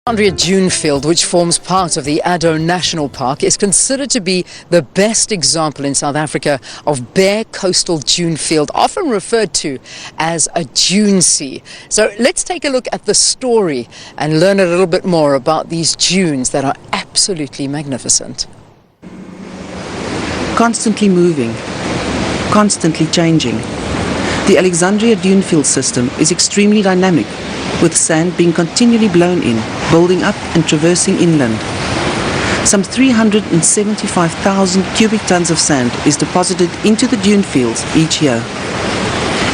Alexandria dune field, which forms part of the Addo National Park, is considered to be the best example in South Africa of bare coastal dune field, often referred to as a dune sea. So let's take a look at the story and learn a little bit more about these dunes that are absolutely magnificent. Constantly moving, constantly changing. The Alexandria dune field system is extremely dynamic, with sand being continually blown in, building up and traversing inland. Some 375,000 cubic tons of sand is deposited into the dune fields each year.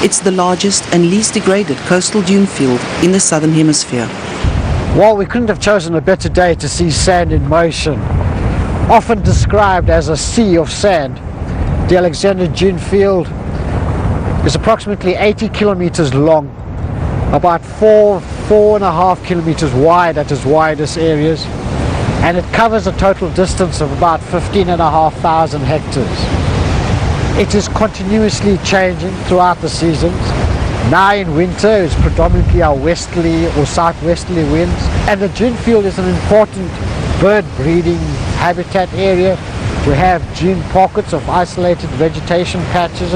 It's the largest and least degraded coastal dune field in the southern hemisphere. Well, we couldn't have chosen a better day to see sand in motion. Often described as a sea of sand, the Alexandria dune field is approximately 80 kilometers long, about 4.5 kilometers wide at its widest areas, and it covers a total distance of about 15,500 hectares. It is continuously changing throughout the seasons. Now in winter it's predominantly our westerly or southwesterly winds, and the dune field is an important bird breeding habitat area. We have dune pockets of isolated vegetation patches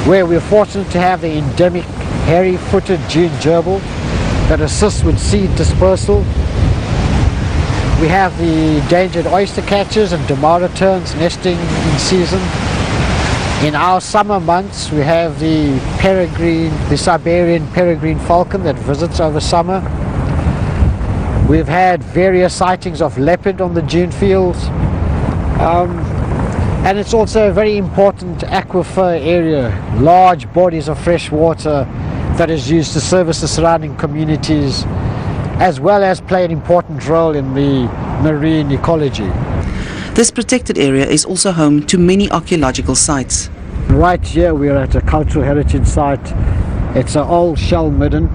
where we're fortunate to have the endemic hairy-footed dune gerbil that assists with seed dispersal. We have the endangered oyster catchers and damara terns nesting in season. In our summer months we have the Siberian peregrine falcon that visits over summer. We've had various sightings of leopard on the dune fields. And it's also a very important aquifer area, large bodies of fresh water that is used to service the surrounding communities, as well as play an important role in the marine ecology. This protected area is also home to many archaeological sites. Right here we are at a cultural heritage site. It's an old shell midden.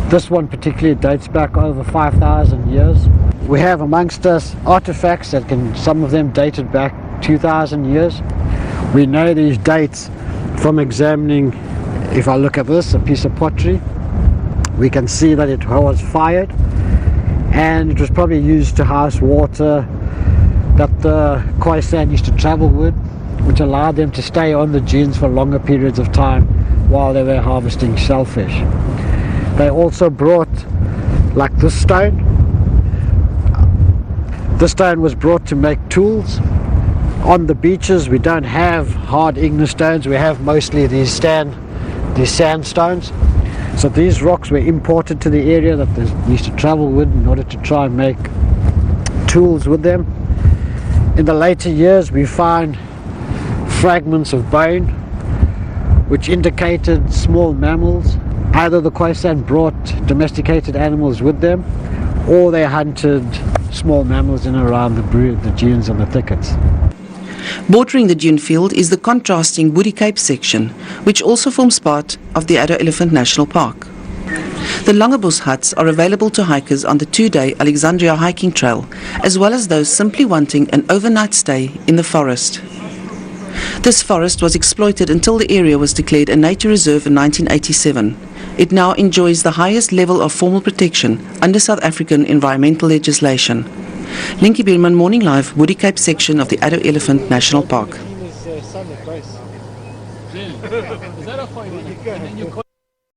This one particularly dates back over 5,000 years. We have amongst us artifacts that some of them dated back 2,000 years. We know these dates from examining. If I look at this, a piece of pottery, we can see that it was fired and it was probably used to house water that the Khoisan used to travel with, which allowed them to stay on the dunes for longer periods of time while they were harvesting shellfish. They also brought, like this stone. This stone was brought to make tools. On the beaches we don't have hard igneous stones, we have mostly these sandstones. So these rocks were imported to the area that they used to travel with in order to try and make tools with them. In the later years we found fragments of bone which indicated small mammals. Either the Khoisan brought domesticated animals with them, or they hunted small mammals in and around the dunes and the thickets. Bordering the dune field is the contrasting Woody Cape section, which also forms part of the Addo National Park. The Longebos huts are available to hikers on the 2-day Alexandria hiking trail, as well as those simply wanting an overnight stay in the forest. This forest was exploited until the area was declared a nature reserve in 1987. It now enjoys the highest level of formal protection under South African environmental legislation. Linky Bierman, Morning Live, Woody Cape section of the Addo National Park.